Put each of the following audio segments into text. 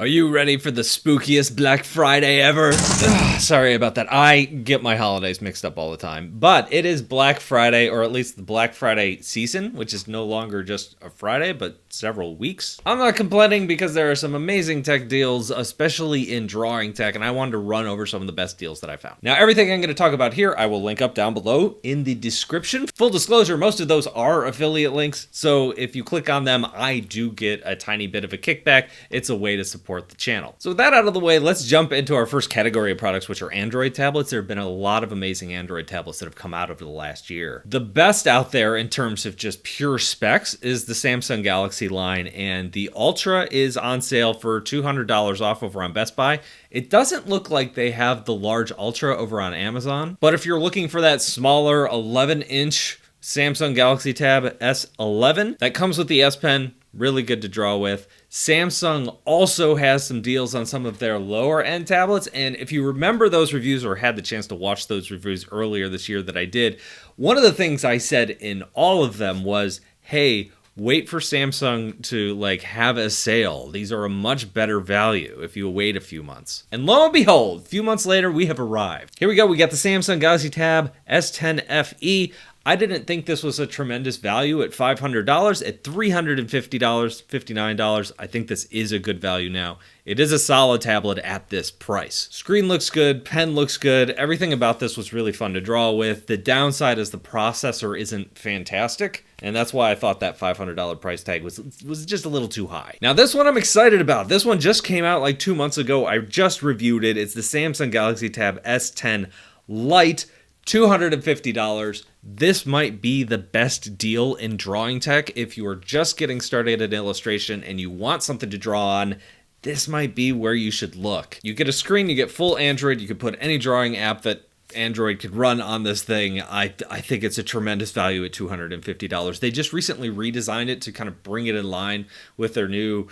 Are you ready for the spookiest Black Friday ever? Ugh, sorry about that. I get my holidays mixed up all the time. But it is Black Friday, or at least the Black Friday season, which is no longer just a Friday, but several weeks. I'm not complaining because there are some amazing tech deals, especially in drawing tech, and I wanted to run over some of the best deals that I found. Now, everything I'm going to talk about here, I will link up down below in the description. Full disclosure, most of those are affiliate links, so if you click on them, I do get a tiny bit of a kickback. It's a way to support the channel. So with that out of the way, let's jump into our first category of products, which are Android tablets. There have been a lot of amazing Android tablets that have come out over the last year. The best out there in terms of just pure specs is the Samsung Galaxy line, and the Ultra is on sale for $200 off over on Best Buy. It doesn't look like they have the large Ultra over on Amazon, but if you're looking for that smaller 11-inch Samsung Galaxy Tab S11, that comes with the S Pen, really good to draw with. Samsung also has some deals on some of their lower end tablets, and if you remember those reviews or had the chance to watch those reviews earlier this year that I did, one of the things I said in all of them was, hey, wait for Samsung to have a sale. These are a much better value if you wait a few months. And lo and behold, a few months later, we have arrived. Here we go. We got the Samsung Galaxy Tab S10 FE. I didn't think this was a tremendous value at $500. At $350, $59, I think this is a good value now. It is a solid tablet at this price. Screen looks good, pen looks good, everything about this was really fun to draw with. The downside is the processor isn't fantastic, and that's why I thought that $500 price tag was just a little too high. Now this one I'm excited about. This one just came out like 2 months ago. I just reviewed it. It's the Samsung Galaxy Tab S10 Lite. $250. This might be the best deal in drawing tech. If you are just getting started in illustration and you want something to draw on, this might be where you should look. You get a screen, you get full Android, you can put any drawing app that Android could run on this thing. I think it's a tremendous value at $250. They just recently redesigned it to kind of bring it in line with their new,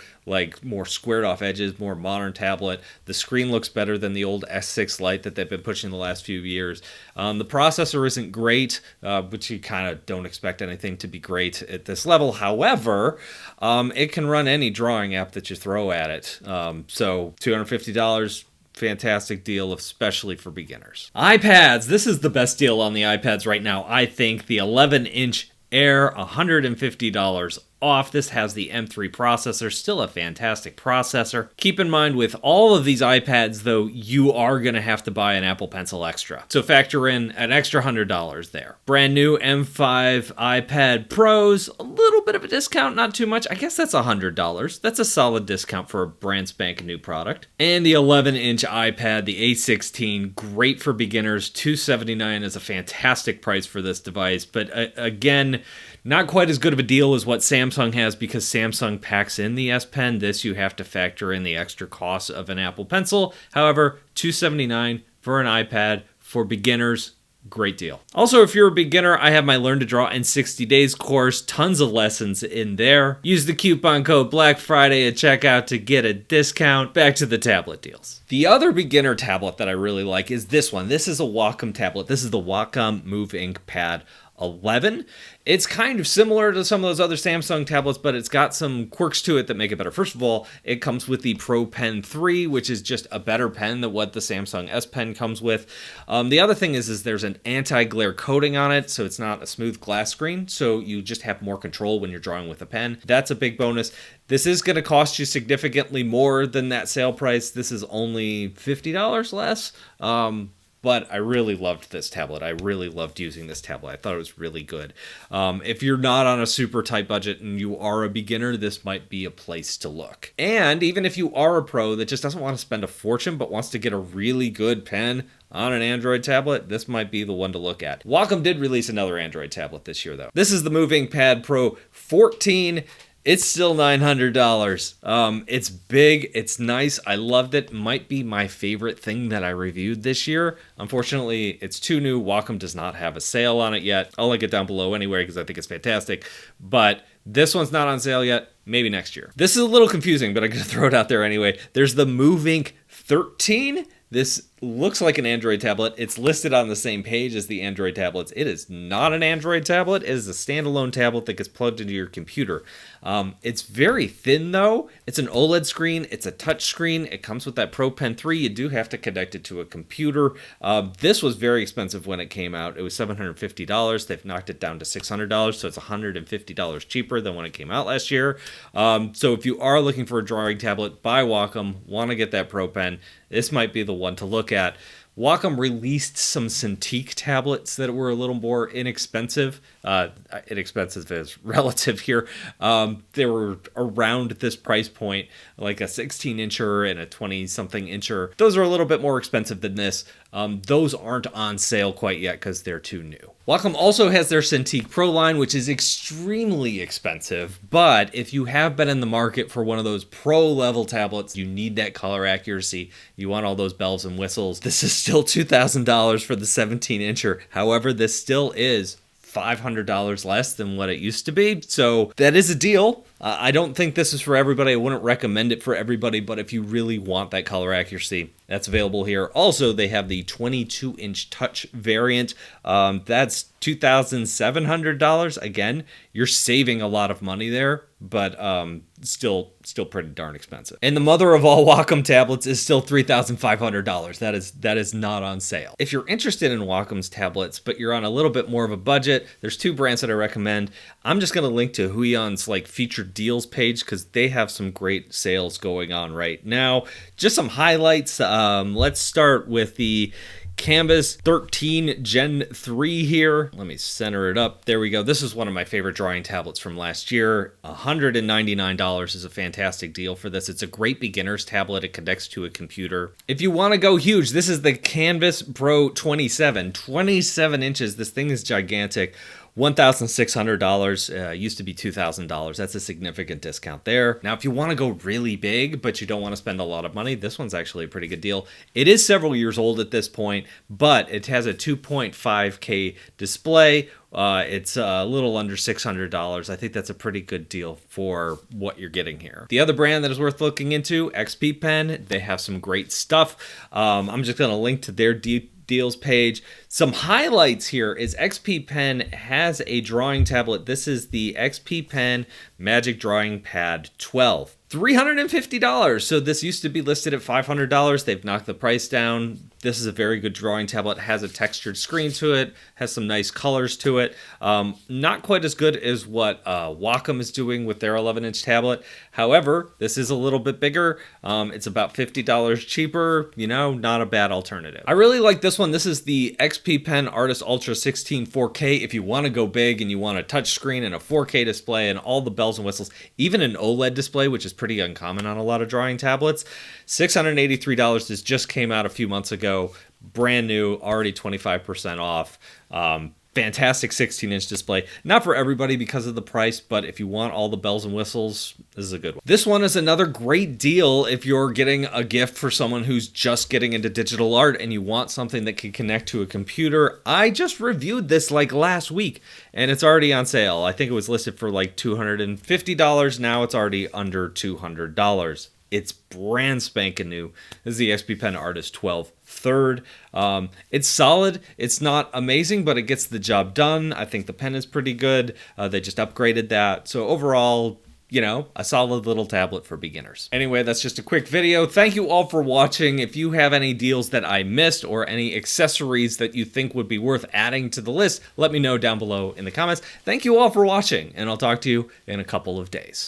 more squared off edges, more modern tablet. The screen looks better than the old S6 Lite that they've been pushing the last few years. The processor isn't great, but you kind of don't expect anything to be great at this level. However, it can run any drawing app that you throw at it. So $250, fantastic deal, especially for beginners. iPads. This is the best deal on the iPads right now. I think the 11-inch Air, $150 off. This has the M3 processor, still a fantastic processor. Keep in mind with all of these iPads though, you are going to have to buy an Apple Pencil extra. So factor in an extra $100 there. Brand new M5 iPad Pros, a little bit of a discount, not too much. I guess that's $100. That's a solid discount for a brand spanking new product. And the 11-inch iPad, the A16, great for beginners. $279 is a fantastic price for this device, but again, not quite as good of a deal as what Samsung has because Samsung packs in the S Pen. This you have to factor in the extra cost of an Apple Pencil. However, $279 for an iPad for beginners, great deal. Also, if you're a beginner, I have my Learn to Draw in 60 Days course. Tons of lessons in there. Use the coupon code Black Friday at checkout to get a discount. Back to the tablet deals. The other beginner tablet that I really like is this one. This is a Wacom tablet. This is the Wacom Movink Pad 11. It's kind of similar to some of those other Samsung tablets, but it's got some quirks to it that make it better. First of all, it comes with the Pro Pen 3, which is just a better pen than what the Samsung S Pen comes with. The other thing is there's an anti-glare coating on it, so it's not a smooth glass screen, so you just have more control when you're drawing with a pen. That's a big bonus. This is going to cost you significantly more than that sale price. This is only $50 less. But I really loved this tablet. I really loved using this tablet. I thought it was really good. If you're not on a super tight budget and you are a beginner, this might be a place to look. And even if you are a pro that just doesn't want to spend a fortune but wants to get a really good pen on an Android tablet, this might be the one to look at. Wacom did release another Android tablet this year, though. This is the Movink Pad Pro 14. It's still $900. It's big, it's nice, I loved it. Might be my favorite thing that I reviewed this year. Unfortunately, it's too new. Wacom does not have a sale on it yet. I'll link it down below anyway because I think it's fantastic. But this one's not on sale yet. Maybe next year. This is a little confusing, but I'm going to throw it out there anyway. There's the Movink 13. This looks like an Android tablet. It's listed on the same page as the Android tablets. It is not an Android tablet. It is a standalone tablet that gets plugged into your computer. It's very thin though. It's an OLED screen. It's a touch screen. It comes with that Pro Pen 3. You do have to connect it to a computer. This was very expensive when it came out. It was $750. They've knocked it down to $600, so it's $150 cheaper than when it came out last year. So if you are looking for a drawing tablet by Wacom, want to get that Pro Pen, this might be the one to look at. Wacom released some Cintiq tablets that were a little more inexpensive. Inexpensive is relative here. They were around this price point, like a 16-incher and a 20-something incher. Those are a little bit more expensive than this. Those aren't on sale quite yet because they're too new. Wacom also has their Cintiq Pro line, which is extremely expensive, but if you have been in the market for one of those pro-level tablets, you need that color accuracy, you want all those bells and whistles, this is still $2,000 for the 17-incher. However, this still is $500 less than what it used to be, so that is a deal. I don't think this is for everybody. I wouldn't recommend it for everybody, but if you really want that color accuracy, that's available here. Also, they have the 22-inch touch variant. That's $2,700. Again, you're saving a lot of money there, but still pretty darn expensive. And the mother of all Wacom tablets is still $3,500. That is not on sale. If you're interested in Wacom's tablets, but you're on a little bit more of a budget, there's two brands that I recommend. I'm just going to link to HUION's featured deals page because they have some great sales going on right now. Just some highlights. Let's start with the Kamvas 13 Gen 3 here. Let me center it up. There we go. This is one of my favorite drawing tablets from last year. $199 is a fantastic deal for this. It's a great beginner's tablet. It connects to a computer. If you want to go huge, this is the Kamvas Pro 27. 27 inches. This thing is gigantic. $1,600, used to be $2,000. That's a significant discount there. Now, if you want to go really big, but you don't want to spend a lot of money, this one's actually a pretty good deal. It is several years old at this point, but it has a 2.5K display. It's a little under $600. I think that's a pretty good deal for what you're getting here. The other brand that is worth looking into, XPPen. They have some great stuff. I'm just going to link to their deals page. Some highlights here is XPPen has a drawing tablet. This is the XPPen Magic Drawing Pad 12. $350. So this used to be listed at $500. They've knocked the price down. This is a very good drawing tablet. It has a textured screen to it, has some nice colors to it. Not quite as good as what Wacom is doing with their 11-inch tablet. However, this is a little bit bigger. It's about $50 cheaper. You know, not a bad alternative. I really like this one. This is the XPPen Artist Ultra 16 4K. If you want to go big and you want a touch screen and a 4K display and all the bells and whistles, even an OLED display, which is pretty uncommon on a lot of drawing tablets. $683. This just came out a few months ago. Brand new, already 25% off. Fantastic 16-inch display. Not for everybody because of the price, but if you want all the bells and whistles, this is a good one. This one is another great deal if you're getting a gift for someone who's just getting into digital art and you want something that can connect to a computer. I just reviewed this last week and it's already on sale. I think it was listed for $250. Now it's already under $200. It's brand spanking new. This is the XPPen Artist 12 third. It's solid. It's not amazing, but it gets the job done. I think the pen is pretty good. They just upgraded that. So overall, you know, a solid little tablet for beginners. Anyway, that's just a quick video. Thank you all for watching. If you have any deals that I missed or any accessories that you think would be worth adding to the list, let me know down below in the comments. Thank you all for watching, and I'll talk to you in a couple of days.